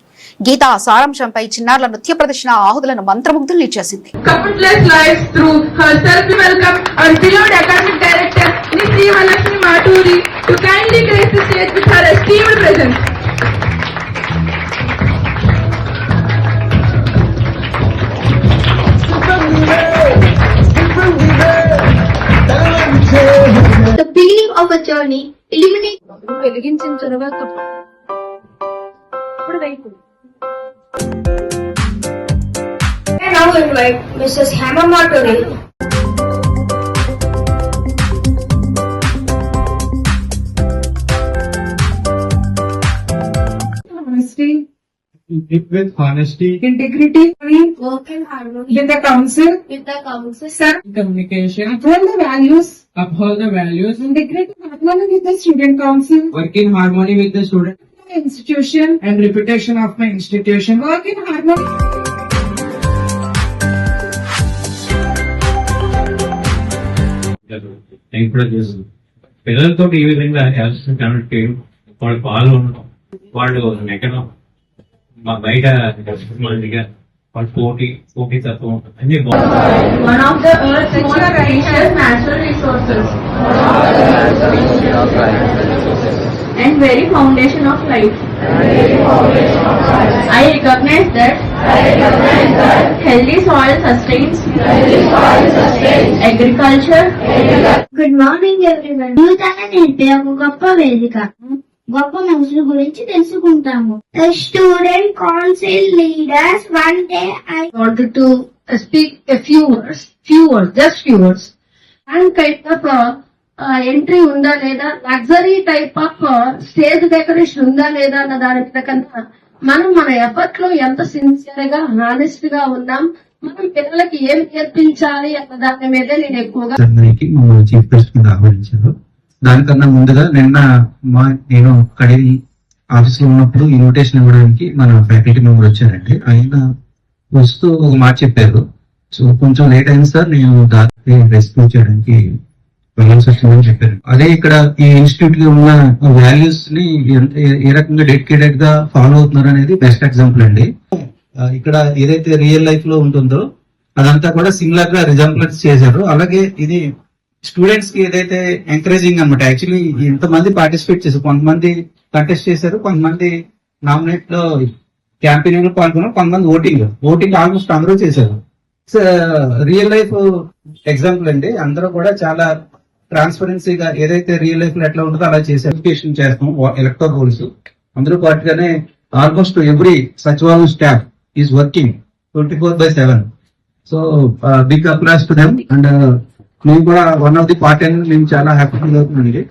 గీతా సారాంశంపై చిన్నారుల నృత్య ప్రదర్శన ఆహుతులను మంత్రముగ్ధుల్ని చేసింది. The beginning of a journey, illuminate. వెలిగించిన తర్వాత I now invite Mrs. Hema Martori. With honesty, integrity, Work in harmony with the council, with the council. sir, communication, uphold the values, integrity, harmony with the student council, work in harmony with the student institution, and reputation of my institution. work in harmony. Encourage చేస్తుంది. పిల్లలతో ఈ విధంగా health connect వాళ్ళు పాల్గొనడం, వాళ్ళు ఎక్కడ మా బయట మందిగా వాళ్ళు పోటీ తత్వం అన్ని One of the Earth's most precious natural resources and very foundation of life. I recognize that healthy soil sustains agriculture. Good morning everyone. Youth అనేది ఒక గొప్ప వేదిక. గొప్ప మనుషుల గురించి తెలుసుకుంటాము. The student council leaders one day I wanted to speak a few words. And kind of entry ఉందా లేదా, luxury type of stage decoration ఉందా లేదా అన్న దాని మీద కన్నా మనం మన ఎఫర్ట్ లో ఎంత సిన్సియర్ గా హానెస్ట్ గా ఉన్నాం, మనం పిల్లలకి ఏం నేర్పించాలి అన్న దాని మీదే నేను ఎక్కువగా మమ్మల్ని చీఫ్ గెస్ట్ కింద ఆహ్వానించారు. దానికన్నా ముందుగా నేను కడిగి ఆఫీస్ లో ఉన్నప్పుడు ఇన్విటేషన్ ఇవ్వడానికి మన ఫ్యాకల్టీ మెంబర్ వచ్చారండి. ఆయన వస్తూ ఒక మాట చెప్పారు. సో కొంచెం లేట్ అయింది సార్, నేను దాదాపు రెస్క్యూ చేయడానికి వెళ్ళాల్సి వచ్చిందని చెప్పారు. అదే ఇక్కడ ఈ ఇన్స్టిట్యూట్ లో ఉన్న వాల్యూస్ ని ఏ రకంగా డెడికేటెడ్ గా ఫాలో అవుతున్నారు అనేది బెస్ట్ ఎగ్జాంపుల్ అండి. ఇక్కడ ఏదైతే రియల్ లైఫ్ లో ఉంటుందో అదంతా కూడా సిమిలర్ గా రిజంబ్లెన్స్ చేశారు. అలాగే ఇది స్టూడెంట్స్ కి ఏదైతే ఎంకరేజింగ్ అనమాట. యాక్చువల్లీ ఇంతమంది పార్టిసిపేట్ చేశారు, కొంతమంది కంటెస్ట్ చేశారు, కొంతమంది నామినేట్ లో క్యాంపెయినింగ్ లో పాల్గొన్నారు, కొంతమంది ఓటింగ్ ఆల్మోస్ట్ అందరూ చేశారు. రియల్ లైఫ్ ఎగ్జాంపుల్ అండి. అందరూ కూడా చాలా ట్రాన్స్పరెన్సీగా ఏదైతే రియల్ లైఫ్ లో ఎట్లా ఉంటుందో అలా చేసి ఎడ్యుకేషన్ చేస్తాం. ఎలక్టోరల్ రూల్స్ అందరూ పాటుగానే almost every sachivalayam staff is working 24/7. So big applause to them. And మేము కూడా వన్ ఆఫ్ ది పార్ట్ అని మేము చాలా హ్యాపీ ఫీల్ అవుతుందండి.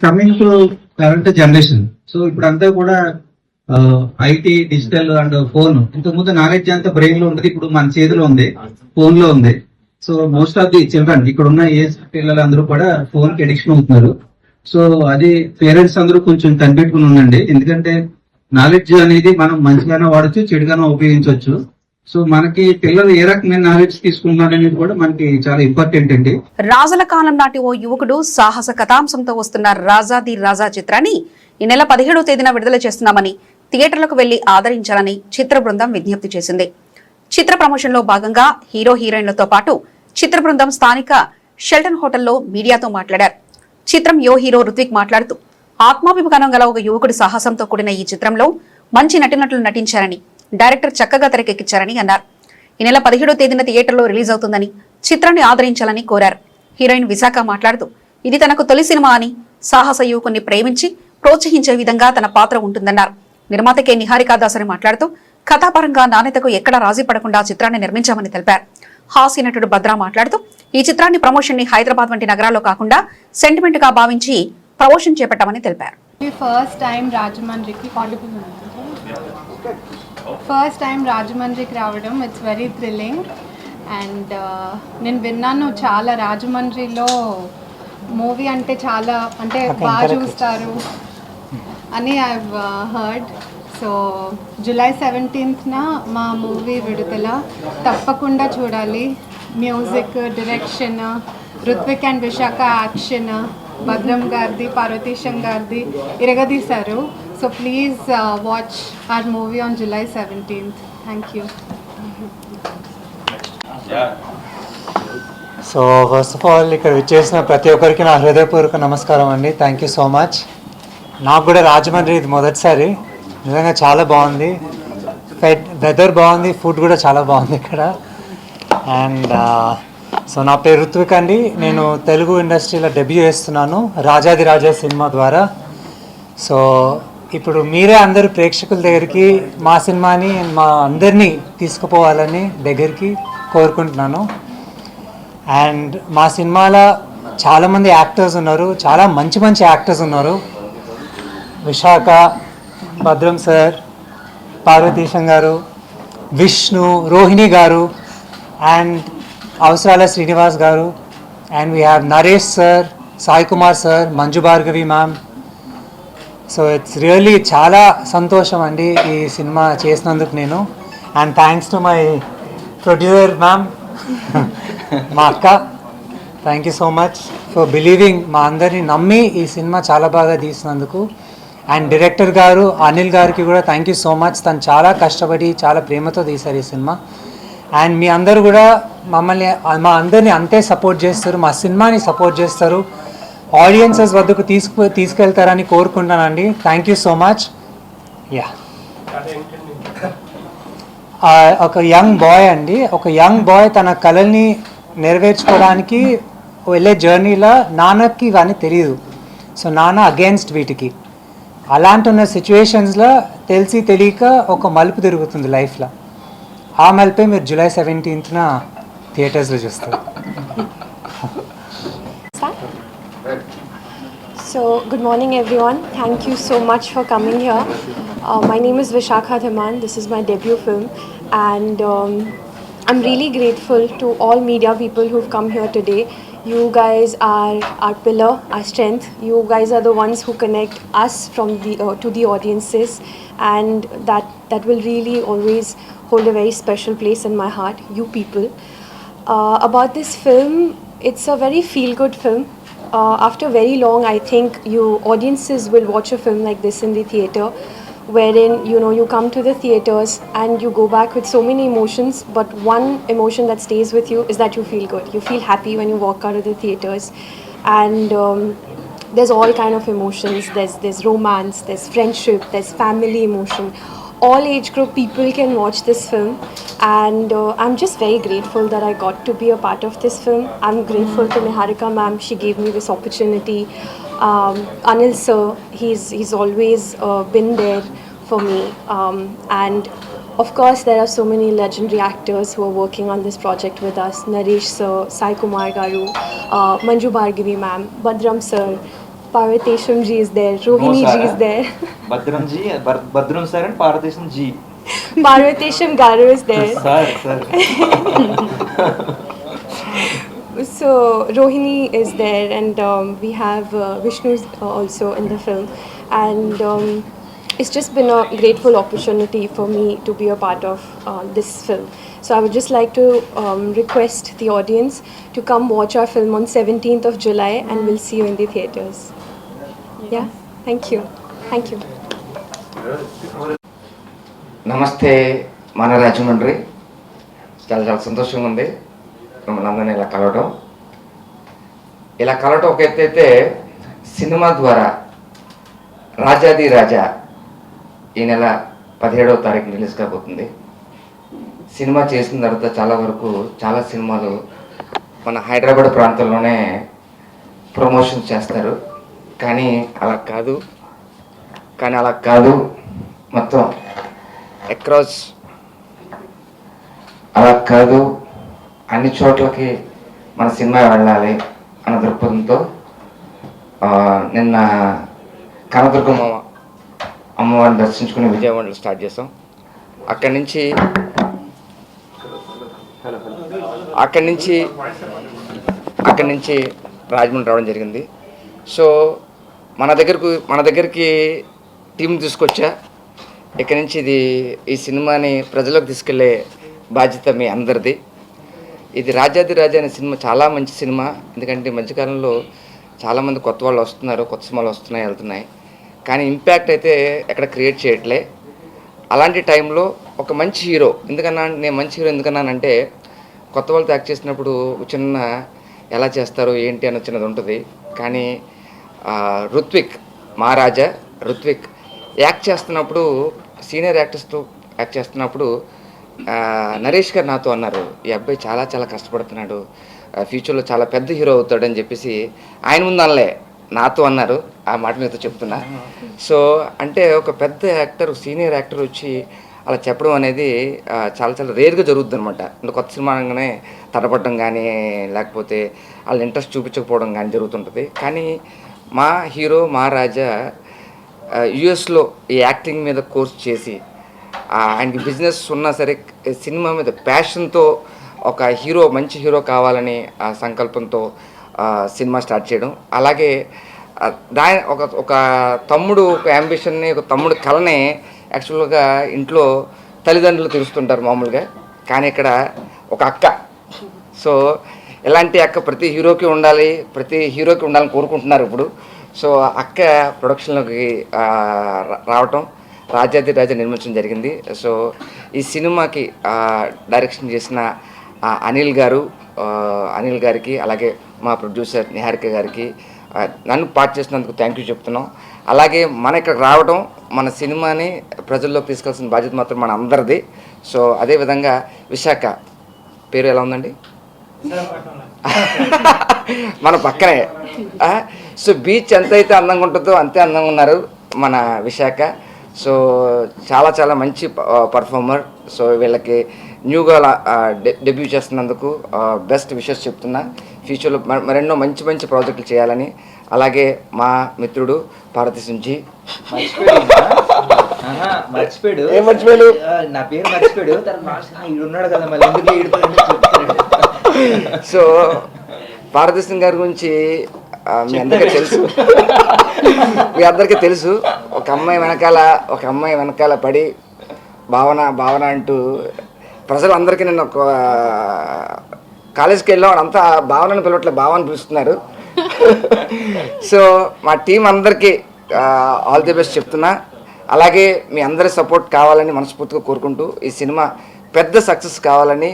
Coming to current generation, so ఇప్పుడు అంతా కూడా ఐటీ, డిజిటల్ అండ్ ఫోన్. ఇంతకుముందు నాలెడ్జ్ అంతా బ్రెయిన్ లో ఉంటుంది, ఇప్పుడు మన చేతిలో ఉంది, ఫోన్ లో ఉంది. So most of the children ఇక్కడ ఉన్న ఏజ్ పిల్లలు అందరూ కూడా ఫోన్ కి అడిక్షన్ అవుతున్నారు. సో అది పేరెంట్స్ అందరూ కొంచెం కనిపెట్టుకుని ఉందండి. ఎందుకంటే నాలెడ్జ్ అనేది మనం మంచిగానే వాడచ్చు, చెడుగానే ఉపయోగించవచ్చు. సో మనకి పిల్లలు ఏ రకమైన నాలెడ్జ్ తీసుకుంటున్నారు అనేది కూడా మనకి చాలా ఇంపార్టెంట్ అండి. రాజుల కాలం నాటి ఓ యువకుడు సాహస కథాంశంతో వస్తున్న రాజాది రాజా చిత్రాన్ని ఈ నెల 17వ తేదీన విడుదల చేస్తున్నామని థియేటర్లకు వెళ్లి ఆదరించాలని చిత్ర బృందం విజ్ఞప్తి చేసింది. చిత్ర ప్రమోషన్ లో భాగంగా హీరో హీరోయిన్లతో పాటు చిత్ర బృందం స్థానిక షెల్టన్ హోటల్లో మీడియాతో మాట్లాడారు. చిత్రం యో హీరో రుత్విక్ మాట్లాడుతూ ఆత్మాభిమానం గల ఒక యువకుడి సాహసంతో కూడిన ఈ చిత్రంలో మంచి నటీనటులు నటించారని, డైరెక్టర్ చక్కగా తెరకెక్కించారని అన్నారు. ఈ నెల 17వ తేదీన థియేటర్లో రిలీజ్ అవుతుందని, చిత్రాన్ని ఆదరించాలని కోరారు. హీరోయిన్ విశాఖ మాట్లాడుతూ ఇది తనకు తొలి సినిమా అని, సాహస యువకుని ప్రేమించి ప్రోత్సహించే విధంగా తన పాత్ర ఉంటుందన్నారు. నిర్మాత కె నిహారికాదాసరి మాట్లాడుతూ కథాపరంగా నాణ్యతకు ఎక్కడా రాజీ పడకుండా చిత్రాన్ని నిర్మించామని తెలిపారు. హాస్య నటుడు భద్రా మాట్లాడుతూ ఈ చిత్రాన్ని ప్రమోషన్ ని హైదరాబాద్ వంటి నగరాల్లో కాకుండా సెంటిమెంట్ గా భావించి ప్రమోషన్ చేపట్టామని తెలిపారు. ఫస్ట్ టైం రాజమండ్రికి రావడం ఇట్స్ వెరీ థ్రిల్లింగ్. అండ్ నేను విన్నాను చాలా రాజమండ్రిలో మూవీ అంటే చాలా బాగా చూస్తారు అని I heard. So July 17th మా మూవీ విడుదల, తప్పకుండా చూడాలి. Music direction Ruthvik and Visakha, action భద్రం గారిది, పార్వతీశం గారిది ఇరగదీశారు. So please watch our movie on July 17th. Thank you. So first of all ఇక్కడ విచ్చేసిన ప్రతి ఒక్కరికి నా హృదయపూర్వక నమస్కారం అండి. Thank you so much. నాకు కూడా రాజమండ్రి ఇది మొదటిసారి, నిజంగా చాలా బాగుంది. వెదర్ బాగుంది, ఫుడ్ కూడా చాలా బాగుంది ఇక్కడ. అండ్ సో నా పేరు రుత్విక్ అండి. నేను తెలుగు ఇండస్ట్రీలో డెబ్యూ చేస్తున్నాను రాజాది రాజా సినిమా ద్వారా. సో ఇప్పుడు మీరే అందరూ ప్రేక్షకుల దగ్గరికి మా సినిమాని, మా అందరినీ తీసుకుపోవాలని దగ్గరికి కోరుకుంటున్నాను. అండ్ మా సినిమాలో చాలామంది యాక్టర్స్ ఉన్నారు, చాలా మంచి మంచి యాక్టర్స్ ఉన్నారు. విశాఖ, భద్రం సార్, పార్వతీశం గారు, విష్ణు, రోహిణి గారు, అండ్ అవసరాల శ్రీనివాస్ గారు, and we have Naresh sir, Sai Kumar sir, Manju Bhargavi ma'am. So it's really చాలా సంతోషం అండి ఈ సినిమా చేసినందుకు నేను. And thanks to my producer ma'am, మా అక్క. Thank you so much for believing, మా అందరినీ నమ్మి ఈ సినిమా చాలా బాగా తీసినందుకు. అండ్ డైరెక్టర్ గారు అనిల్ గారికి కూడా థ్యాంక్ యూ సో మచ్. తను చాలా కష్టపడి చాలా ప్రేమతో తీశారు ఈ సినిమా. అండ్ మీ అందరూ కూడా మా అందరినీ అంతే సపోర్ట్ చేస్తారు, మా సినిమాని సపోర్ట్ చేస్తారు, ఆడియన్సెస్ వద్దకు తీసుకెళ్తారని కోరుకుంటానండి. Thank you so much. Yeah, ఒక యంగ్ బాయ్ అండి, ఒక యంగ్ బాయ్ తన కళల్ని నెరవేర్చుకోవడానికి వెళ్ళే జర్నీలో నాన్నకి కానీ తెలియదు. సో నాన్న అగేన్స్ట్ వీటికి, అలాంటి ఉన్న సిచ్యువేషన్స్లో తెలిసి తెలియక ఒక మలుపు తిరుగుతుంది లైఫ్లో. ఆ మలుపే మీరు జూలై 17th థియేటర్స్లో చూస్తారు. So good morning everyone. Thank you so much for coming here. My name is Vishakha Dhiman. This is my debut film, and I'm really grateful to all media people who've come here today. You guys are our pillar, our strength. You guys are the ones who connect us from to the audiences, and that will really always hold a very special place in my heart. You people. About this film, it's a very feel-good film. After very long, I think you audiences will watch a film like this in the theatre, wherein you come to the theatres and you go back with so many emotions, but one emotion that stays with you is that you feel good. You feel happy when you walk out of the theatres, and there's all kind of emotions. There's romance, there's friendship, there's family emotion. All age group people can watch this film, and I'm just very grateful that I got to be a part of this film. I'm grateful to Niharika ma'am, she gave me this opportunity. Anil sir, he's always been there for me, and of course there are so many legendary actors who are working on this project with us. Naresh sir, Sai Kumar garu, Manju Bhargavi ma'am, Badram sir, Parvatesham ji is there, Rohini ji is there. Badram ji, Badram sir and Parvatesham ji. Parvatesham garu is there. Sir. So Rohini is there, and we have Vishnu also in the film, and it's just been a grateful opportunity for me to be a part of this film. So I would just like to request the audience to come watch our film on 17th of July, and we'll see you in the theatres. Yeah, thank you. Thank you. నమస్తే మన రాజమండ్రి. చాలా చాలా సంతోషంగా ఉంది మిమ్మల్ని అందరినీ ఇలా కలవటం ఒక ఎత్తు అయితే, సినిమా ద్వారా రాజాది రాజా ఈ నెల 17వ తారీఖు రిలీజ్ కాబోతుంది. సినిమా చేసిన తర్వాత చాలా సినిమాలు మన హైదరాబాద్ ప్రాంతంలోనే ప్రమోషన్ చేస్తారు. కానీ అలా కాదు మొత్తం అక్రాస్ అలా కాదు, అన్ని చోట్లకి మన సినిమా వెళ్ళాలి అన్న దృక్పథంతో నిన్న కనదుర్గమ్మ అమ్మవారిని దర్శించుకుని విజయవాడలో స్టార్ట్ చేసాం. అక్కడి నుంచి రాజమండ్రి రావడం జరిగింది. సో మన దగ్గరికి టీం తీసుకొచ్చా. ఇక్కడి నుంచి ఈ సినిమాని ప్రజలకు తీసుకెళ్లే బాధ్యత మీ అందరిది. ఇది రాజాది రాజా అనే సినిమా చాలా మంచి సినిమా. ఎందుకంటే ఈ మధ్యకాలంలో చాలామంది కొత్త వాళ్ళు వస్తున్నారు, కొత్త సినిమాలు వస్తున్నాయి, వెళ్తున్నాయి, కానీ ఇంపాక్ట్ అయితే ఎక్కడ క్రియేట్ చేయట్లే. అలాంటి టైంలో ఒక మంచి హీరో, నేను మంచి హీరో ఎందుకన్నానంటే, కొత్త వాళ్ళతో యాక్ట్ చేసినప్పుడు చిన్న ఎలా చేస్తారు ఏంటి అన్న చిన్నది ఉంటుంది. కానీ మహారాజా రుత్విక్ యాక్ట్ చేస్తున్నప్పుడు, సీనియర్ యాక్టర్స్తో యాక్ట్ చేస్తున్నప్పుడు నరేష్ గారు నాతో అన్నారు, ఈ అబ్బాయి చాలా చాలా కష్టపడుతున్నాడు, ఫ్యూచర్లో చాలా పెద్ద హీరో అవుతాడని చెప్పేసి ఆయన ముందు అనలే, నాతో అన్నారు. ఆ మాట మీతో చెప్తున్నా. సో అంటే ఒక పెద్ద యాక్టర్, సీనియర్ యాక్టర్ వచ్చి అలా చెప్పడం అనేది చాలా చాలా రేర్గా జరుగుతుంది అనమాట. అంటే కొత్త సినిమా అనగానే తడపడడం కానీ, లేకపోతే వాళ్ళ ఇంట్రెస్ట్ చూపించకపోవడం కానీ జరుగుతుంటుంది. కానీ మా హీరో మహారాజా యుఎస్లో ఈ యాక్టింగ్ మీద కోర్స్ చేసి, ఆయనకి బిజినెస్ ఉన్నా సరే సినిమా మీద ప్యాషన్తో ఒక మంచి హీరో కావాలని ఆ సంకల్పంతో సినిమా స్టార్ట్ చేయడం. అలాగే ఒక తమ్ముడు ఒక యాంబిషన్ని, ఒక తమ్ముడు కళని యాక్చువల్గా ఇంట్లో తల్లిదండ్రులు తెలుస్తుంటారు మామూలుగా, కానీ ఇక్కడ ఒక అక్క. సో ఇలాంటి అక్క ప్రతి హీరోకి ఉండాలని కోరుకుంటున్నారు ఇప్పుడు. సో అక్క ప్రొడక్షన్లోకి రావటం, రాజాది రాజా నిర్మించడం జరిగింది. సో ఈ సినిమాకి డైరెక్షన్ చేసిన అనిల్ గారికి, అలాగే మా ప్రొడ్యూసర్ నిహారిక గారికి, నన్ను పార్ట్ చేసినందుకు థ్యాంక్ యూ చెప్తున్నాం. అలాగే మన ఇక్కడ రావడం, మన సినిమాని ప్రజల్లోకి తీసుకెళ్లాల్సిన బాధ్యత మాత్రం మన అందరిది. సో అదేవిధంగా విశాఖ పేరు ఎలా ఉందండి? మన పక్కనే. సో బీచ్ ఎంతైతే అందంగా ఉంటుందో అంతే అందంగా ఉన్నారు మన విశాఖ. సో చాలా చాలా మంచి పర్ఫార్మర్. సో వీళ్ళకి న్యూగా డెబ్యూ చేస్తున్నందుకు బెస్ట్ విషెస్ చెప్తున్నా. ఫ్యూచర్లో మరెన్నో మంచి మంచి ప్రాజెక్టులు చేయాలని. అలాగే మా మిత్రుడు పార్వతీశంజీ మర్చిపోయాడు, నా పేరు మర్చిపోయాడు. ఉన్నాడు కదా మళ్ళీ. సో పార్వతీశం గారి గురించి మీ అందరికీ తెలుసు. ఒక అమ్మాయి వెనకాల పడి భావన అంటూ ప్రజలు అందరికీ నిన్న ఒక కాలేజీకి వెళ్ళాం, అంతా భావనని పిలవట్లే, భావన పిలుస్తున్నారు. సో మా టీం అందరికీ ఆల్ ది బెస్ట్ చెప్తున్నా. అలాగే మీ అందరి సపోర్ట్ కావాలని మనస్ఫూర్తిగా కోరుకుంటూ, ఈ సినిమా పెద్ద సక్సెస్ కావాలని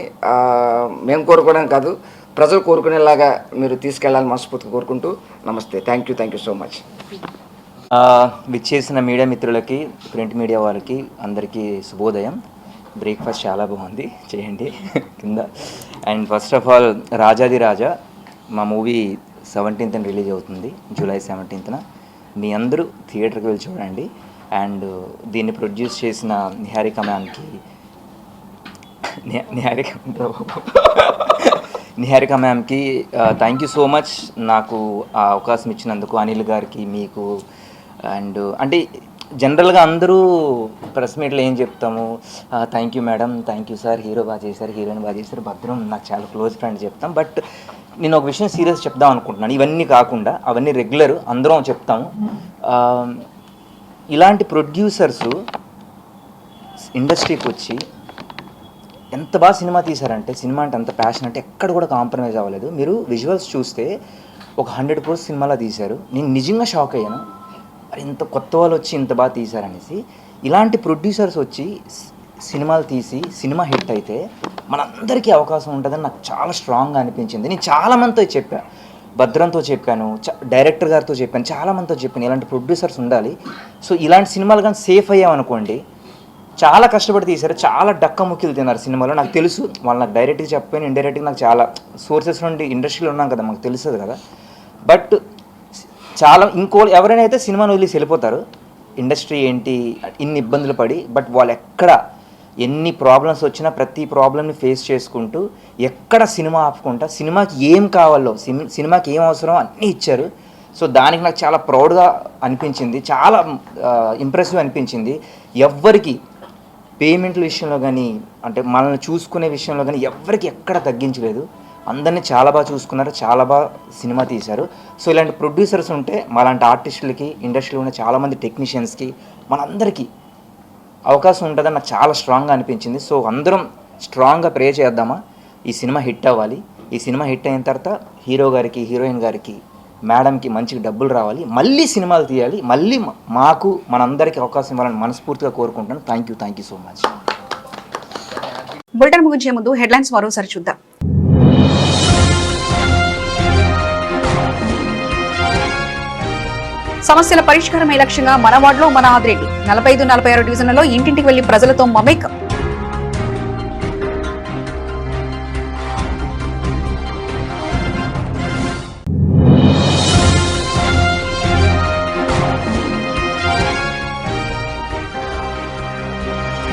మేము కోరుకోవడం కాదు, ప్రజలు కోరుకునేలాగా మీరు తీసుకెళ్లాలని మనస్ఫూర్తిగా కోరుకుంటూ నమస్తే. Thank you so much. విచ్చేసిన మీడియా మిత్రులకి, ప్రింట్ మీడియా వాళ్ళకి అందరికీ శుభోదయం. బ్రేక్ఫాస్ట్ చాలా బాగుంది, చేయండి కింద. And first of all Rajadhi Raja మా మూవీ 17th రిలీజ్ అవుతుంది, జూలై 17th. మీ అందరూ థియేటర్కి వెళ్ళి చూడండి. అండ్ దీన్ని ప్రొడ్యూస్ చేసిన నిహారిక మ్యామ్కి థ్యాంక్ యూ సో మచ్. నాకు ఆ అవకాశం ఇచ్చినందుకు అనిల్ గారికి, మీకు. అండ్ అంటే జనరల్గా అందరూ ప్రెస్ మీట్లో ఏం చెప్తాము, thank you madam, thank you sir, hero బాగా చేశారు, హీరోయిన్ బాగా చేశారు, భద్రం నాకు చాలా క్లోజ్ ఫ్రెండ్ చెప్తాం. బట్ నేను ఒక విషయం సీరియస్ చెప్దాం అనుకుంటున్నాను. ఇవన్నీ కాకుండా అవన్నీ రెగ్యులర్ అందరం చెప్తాము. ఇలాంటి ప్రొడ్యూసర్స్ ఇండస్ట్రీకి వచ్చి ఎంత బాగా సినిమా తీశారంటే, సినిమా అంటే అంత ప్యాషన్ అంటే ఎక్కడ కూడా కాంప్రమైజ్ అవ్వలేదు. మీరు విజువల్స్ చూస్తే ఒక 100 crores సినిమాలా తీశారు. నేను నిజంగా షాక్ అయ్యాను, మరి ఇంత కొత్త వాళ్ళు వచ్చి ఇంత బాగా తీశారనేసి. ఇలాంటి ప్రొడ్యూసర్స్ వచ్చి సినిమాలు తీసి సినిమా హిట్ అయితే మనందరికీ అవకాశం ఉంటుందని నాకు చాలా స్ట్రాంగ్గా అనిపించింది. నేను చాలామందితో చెప్పాను, భద్రంతో చెప్పాను, డైరెక్టర్ గారితో చెప్పాను, చాలామందితో చెప్పాను ఇలాంటి ప్రొడ్యూసర్స్ ఉండాలి. సో ఇలాంటి సినిమాలు కానీ సేఫ్ అయ్యామనుకోండి, చాలా కష్టపడి తీశారు, చాలా డక్కముక్కిలు తిన్నారు సినిమాలో. నాకు తెలుసు, వాళ్ళు నాకు డైరెక్ట్గా చెప్పాను, ఇండైరెక్ట్గా నాకు చాలా సోర్సెస్ నుండి ఇండస్ట్రీలో ఉన్నాం కదా, మాకు తెలుస్తుంది కదా. బట్ చాలా ఎవరైనా అయితే సినిమాను వదిలేసి వెళ్ళిపోతారు, ఇండస్ట్రీ ఏంటి ఇన్ని ఇబ్బందులు పడి. బట్ వాళ్ళు ఎక్కడ ఎన్ని ప్రాబ్లమ్స్ వచ్చినా ప్రతి ప్రాబ్లమ్ని ఫేస్ చేసుకుంటూ ఎక్కడ సినిమా ఆపుకుంటా సినిమాకి ఏం కావాలో, సినిమాకి ఏం అవసరం అన్నీ ఇచ్చారు. సో దానికి నాకు చాలా ప్రౌడ్గా అనిపించింది, చాలా ఇంప్రెసివ్ అనిపించింది. ఎవ్వరికి పేమెంట్ల విషయంలో కానీ, అంటే మనల్ని చూసుకునే విషయంలో కానీ ఎవ్వరికి ఎక్కడ తగ్గించలేదు. అందరినీ చాలా బాగా చూసుకున్నారు, చాలా బాగా సినిమా తీశారు. సో ఇలాంటి ప్రొడ్యూసర్స్ ఉంటే మాలాంటి ఆర్టిస్టులకి, ఇండస్ట్రీలో ఉన్న చాలామంది టెక్నీషియన్స్కి, మనందరికీ అవకాశం ఉంటుందని నాకు చాలా స్ట్రాంగ్గా అనిపించింది. సో అందరం స్ట్రాంగ్గా ప్రే చేద్దామా, ఈ సినిమా హిట్ అవ్వాలి. ఈ సినిమా హిట్ అయిన తర్వాత హీరో గారికి, హీరోయిన్ గారికి, మేడంకి మంచిగా డబ్బులు రావాలి, మళ్ళీ సినిమాలు తీయాలి, మళ్ళీ మాకు మనందరికీ అవకాశం ఇవ్వాలని మనస్ఫూర్తిగా కోరుకుంటాను. Thank you so much. Bulletin ముగించే ముందు హెడ్లైన్స్ మరోసారి చూద్దాం. సమస్యల పరిష్కారమే లక్ష్యంగా మన వార్డులో మన ఆదిరెడ్డి 45-46 డివిజన్లలో ఇంటింటికి వెళ్లి ప్రజలతో మమేకం.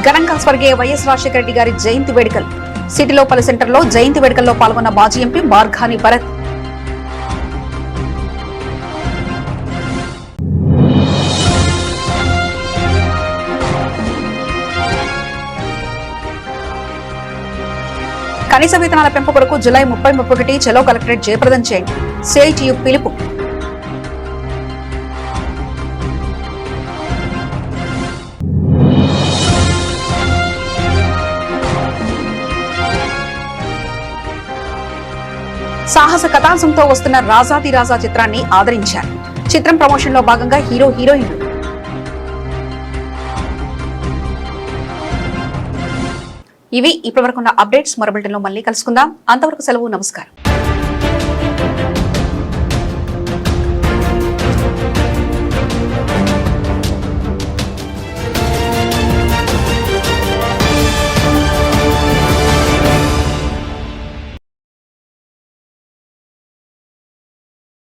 ఘనంగా స్వర్గీయ వైఎస్ రాజశేఖర రెడ్డి గారి జయంతి వేడుకలు. సిటీలో పలు సెంటర్లో జయంతి వేడుకల్లో పాల్గొన్న మాజీ ఎంపీ మార్గాని భరత్. కనీస వేతనాల పెంపు కొరకు జూలై 30-31 చెలో కలెక్టరేట్ జయప్రదం చేయండి, సిఐటియు పిలుపు. సాహస కథాంశంతో వస్తున్న రాజాది రాజా చిత్రాన్ని ఆదరించారు. చిత్రం ప్రమోషన్ లో భాగంగా హీరో, హీరోయిన్లు. ఇవి ఇప్పటివరకున్న అప్డేట్స్. మరో బులెటిన్లో మళ్ళీ కలుసుకుందాం. అంతవరకు సెలవు, నమస్కారం.